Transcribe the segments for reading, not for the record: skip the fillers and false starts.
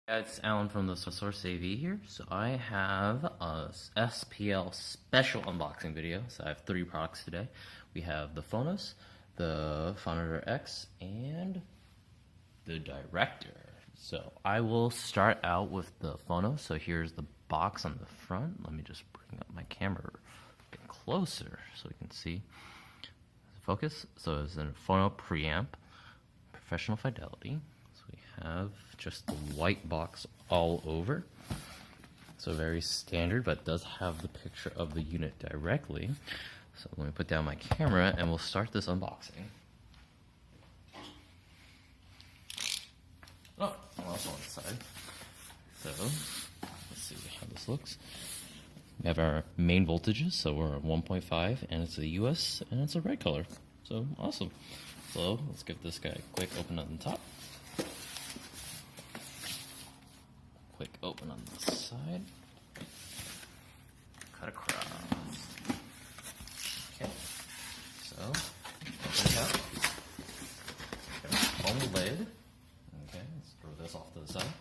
It's Alan from TheSourceAV here. So I have a SPL special unboxing video. So I have 3 products today. We have the Phonos, the Phonitor X, and the Director. So I will start out with the Phonos. So here's the box on the front. Let me just bring up my camera a bit closer so we can see. Focus. So it's a Phono preamp, professional fidelity. We have just the white box all over, so very standard, but does have the picture of the unit directly. So let me put down my camera and we'll start this unboxing. Oh, also on the side. So let's see how this looks. We have our main voltages, so we're at 1.5, and it's a US, and it's a red color. So awesome. So let's give this guy a quick open on the top. Quick open on the side. Cut across. Okay. So open it up. Okay. Foam lid. Okay, let's throw this off to the side.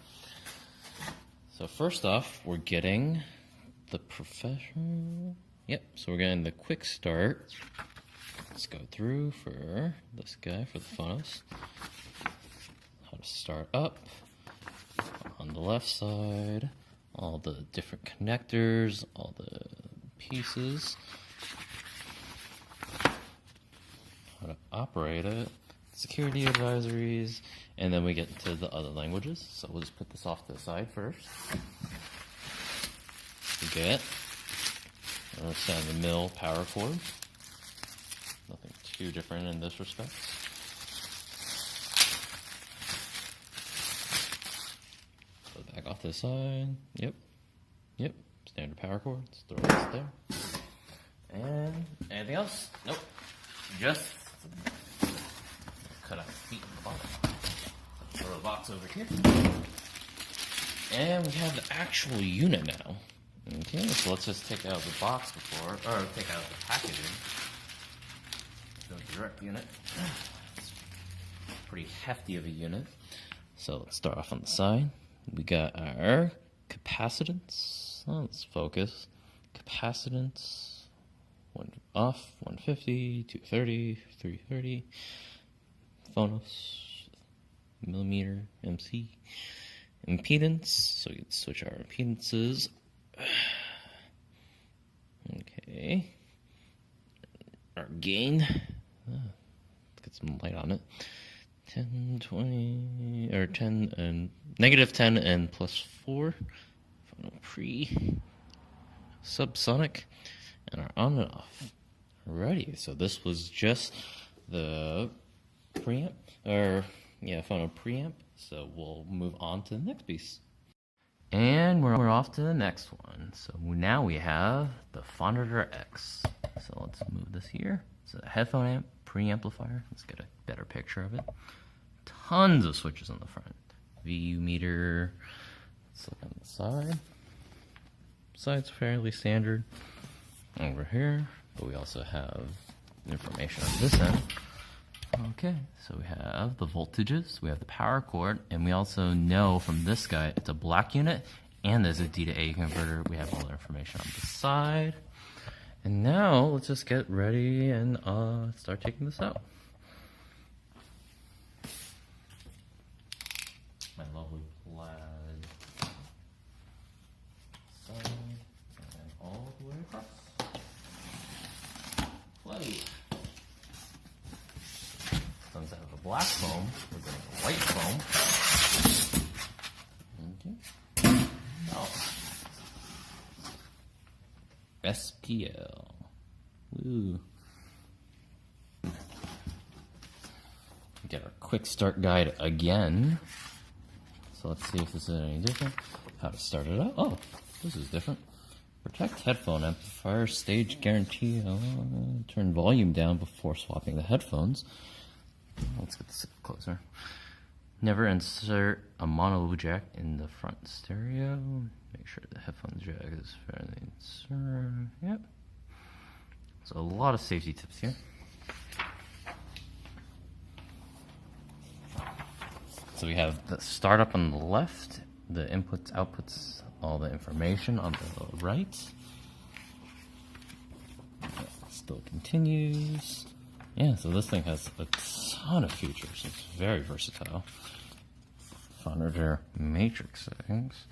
So first off, we're getting the professional. Yep, so we're getting the quick start. Let's go through for this guy, for the Phonos. How to start up. On the left side, all the different connectors, all the pieces, how to operate it, security advisories, and then we get to the other languages. So we'll just put this off to the side first. We get our stand-the-mill power cord. Nothing too different in this respect. Back off to the side. Yep. Standard power cord. Let's throw this there. And anything else? Nope. Just cut out the feet in the bottom. Throw the box over here. And we have the actual unit now. Okay, so let's just take out the box before, or take out the packaging. The direct unit. It's pretty hefty of a unit. So let's start off on the side. We got our capacitance. Oh, let's focus. Capacitance. One off. 150, 230, 330. Phonos. Millimeter. MC. Impedance. So we can switch our impedances. Okay. Our gain. Let's get some light on it. 10, 20, or 10 and negative 10 and plus 4. Pre subsonic, and our on and off. Alrighty, so this was just the preamp, Phono preamp. So we'll move on to the next piece. And we're off to the next one. So now we have the Phonitor X. So let's move this here. It's a headphone amp, preamplifier. Let's get a better picture of it. Tons of switches on the front. VU meter. Let's look on the side. Side's fairly standard. Over here, but we also have information on this end. Okay, so we have the voltages, we have the power cord, and we also know from this guy it's a black unit, and there's a D to A converter. We have all the information on the side. And now let's just get ready and start taking this out. My lovely plaid side and all the way across. Play. Instead of a black foam, we're getting a white foam. Okay. Oh. SPL. Woo. Get our quick start guide again. So let's see if this is any different. How to start it up. Oh, this is different. Protect headphone amplifier, stage guarantee. Turn volume down before swapping the headphones. Let's get this closer. Never insert a mono jack in the front stereo. Make sure the headphone jack is fairly inserted. Yep. So a lot of safety tips here. So we have the startup on the left the inputs, outputs, all the information on the right. Still continues. Yeah, so this thing has a ton of features. It's very versatile. Phonitor matrix settings.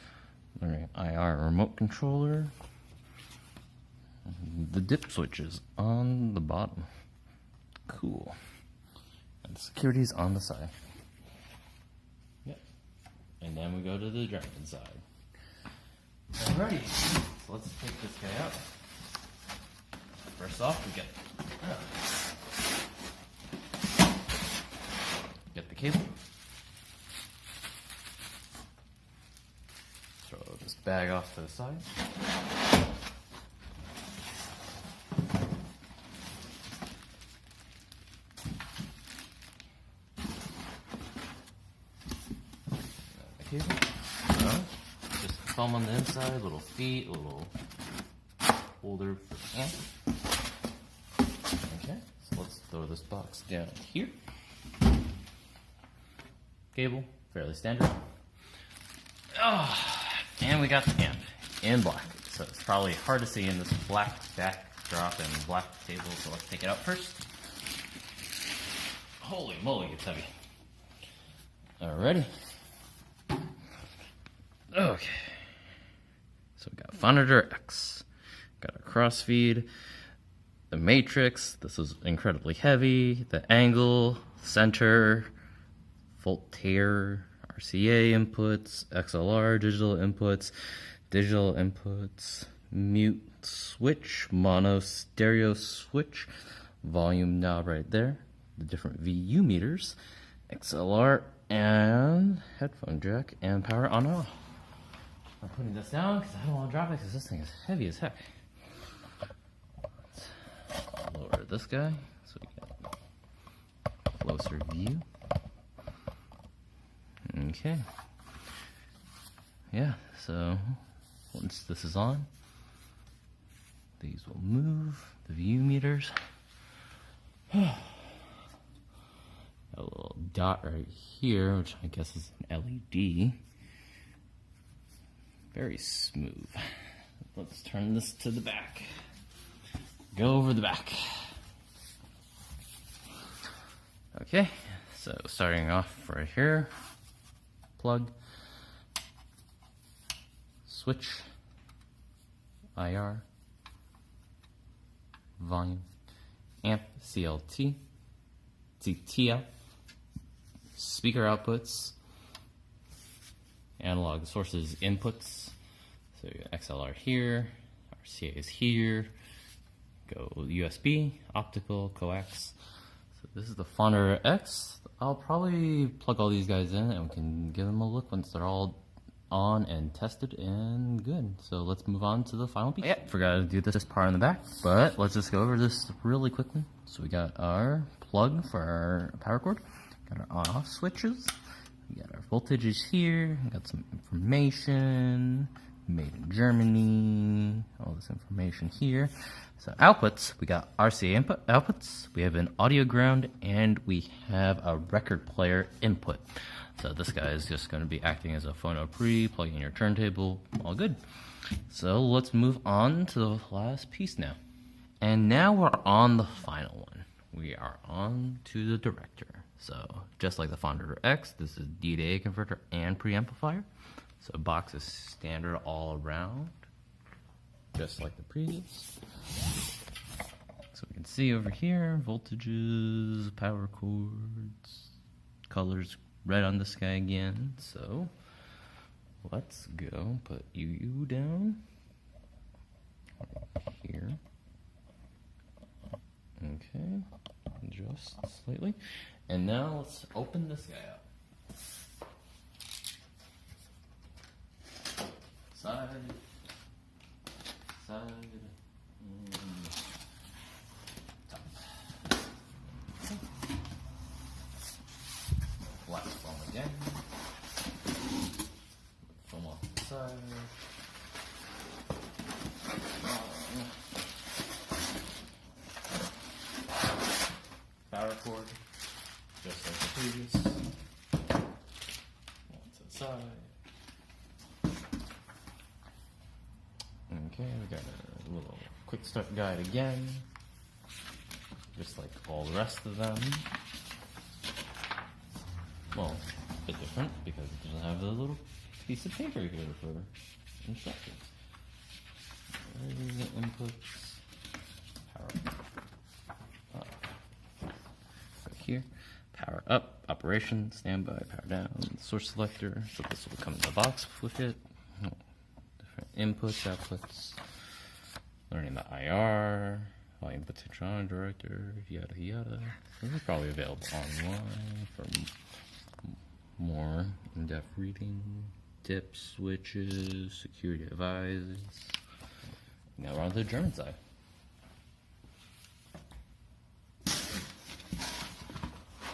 IR remote controller. The dip switches on the bottom. Cool. And security's on the side. Yep. And then we go to the German side. Alrighty. So let's take this guy out. First off, we get the cable. Throw this bag off to the side. The cable. Just thumb on the inside, little feet, little holder for the amp. Okay, so let's throw this box down here. Cable, fairly standard. Oh, and we got the amp in black. So it's probably hard to see in this black backdrop and black table, so let's take it out first. Holy moly, it's heavy. Alrighty. Okay. So we got Phonitor X. Got a crossfeed. The matrix. This is incredibly heavy. The angle, center, Voltaire, RCA inputs, XLR digital inputs, mute switch, mono stereo switch, volume knob right there, the different VU meters, XLR, and headphone jack, and power on and off. I'm putting this down because I don't want to drop it because this thing is heavy as heck. Let's lower this guy so we get a closer view. Okay. Yeah, so once this is on, these will move, the view meters. A little dot right here, which I guess is an LED. Very smooth. Let's turn this to the back. Go over the back. Okay, so starting off right here. Plug, switch, IR, volume, amp, CLT, TTL, speaker outputs, analog sources inputs. So you got XLR here, RCA is here, go USB, optical, coax. So this is the Phonitor X. I'll probably plug all these guys in and we can give them a look once they're all on and tested and good. So let's move on to the final piece. Yeah, forgot to do this part in the back, but let's just go over this really quickly. So we got our plug for our power cord, got our on-off switches, we got our voltages here, we got some information, made in Germany, all this information here. So outputs, we got RCA input outputs, we have an audio ground, and we have a record player input. So this guy is just going to be acting as a phono pre, plugging in your turntable, all good. So let's move on to the last piece now. And now we're on the final one. We are on to the director. So just like the Phonitor X, this is D to A converter and preamplifier. So box is standard all around, just like the previous. So we can see over here, voltages, power cords, colors red on this guy again. So let's go put UU down here. Okay, just slightly. And now let's open this guy up. Side, side, top. Flat foam again. Foam off the side. Power cord, just like the previous. One to the side. Okay, we got a little quick start guide again, just like all the rest of them. Well, a bit different because it doesn't have the little piece of paper here for instructions. There's the inputs, power up. Right here, power up, operation, standby, power down, source selector. So this will come in the box with it. Different inputs, outputs, learning the IR, volume potential director, yada yada. This is probably available online for more in-depth reading, dip switches, security advices. Now we're on to the German side.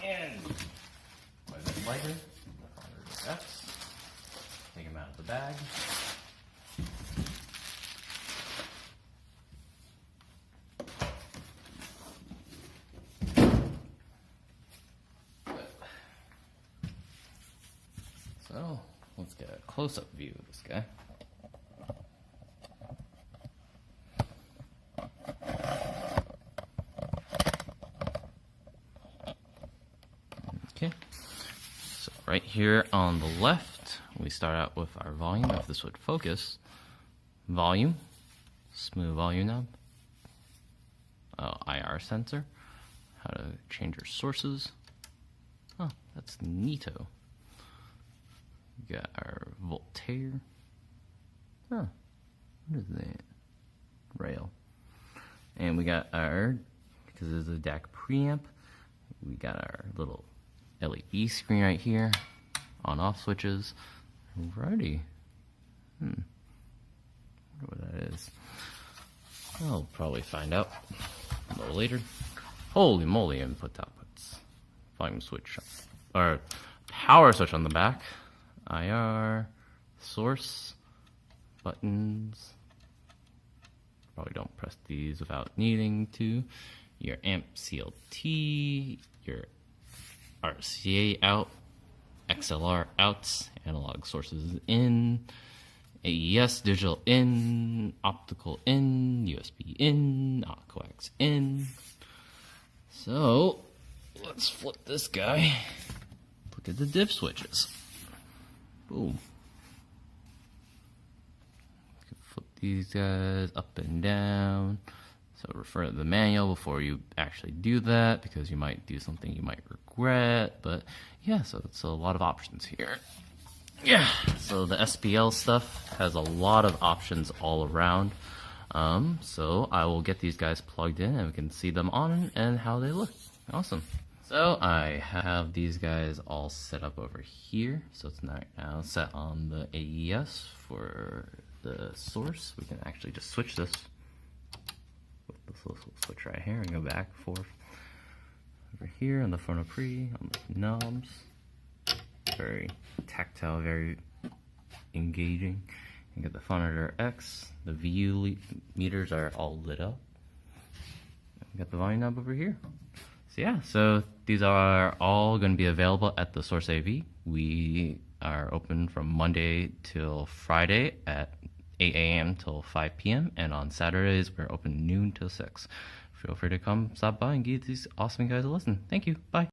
And by the lighter, the Phonitor X. Take him out of the bag. So let's get a close-up view of this guy. Okay, so right here on the left, we start out with our volume. If this would focus, volume, smooth volume knob, IR sensor, how to change your sources. Oh, that's neato. We got our voltaire. Oh, what is that? Rail. And we got our, because this is a DAC preamp, we got our little LED screen right here, on-off switches. Alrighty. I wonder what that is. I'll probably find out a little later. Holy moly, input outputs. Volume switch, or power switch on the back. IR, source, buttons. Probably don't press these without needing to. Your amp CLT, your RCA out, XLR outs, analog sources in, AES digital in, optical in, USB in, coax in. So let's flip this guy. Look at the diff switches. Boom. Flip these guys up and down. So refer to the manual before you actually do that, because you might do something you might regret. But yeah, so it's a lot of options here. Yeah, so the SPL stuff has a lot of options all around. So I will get these guys plugged in and we can see them on and how they look. Awesome. So I have these guys all set up over here. So it's now set on the AES for the source. We can actually just switch this with this little switch right here and go back and forth. Over here on the Phono Pre, on the knobs. Very tactile, very engaging. You get the Phonitor X. The VU meters are all lit up. We got the volume knob over here. So yeah, so these are all going to be available at TheSourceAV. We are open from Monday till Friday at 8 a.m. till 5 p.m. And on Saturdays, we're open noon till 6. Feel free to come, stop by, and give these awesome guys a listen. Thank you. Bye.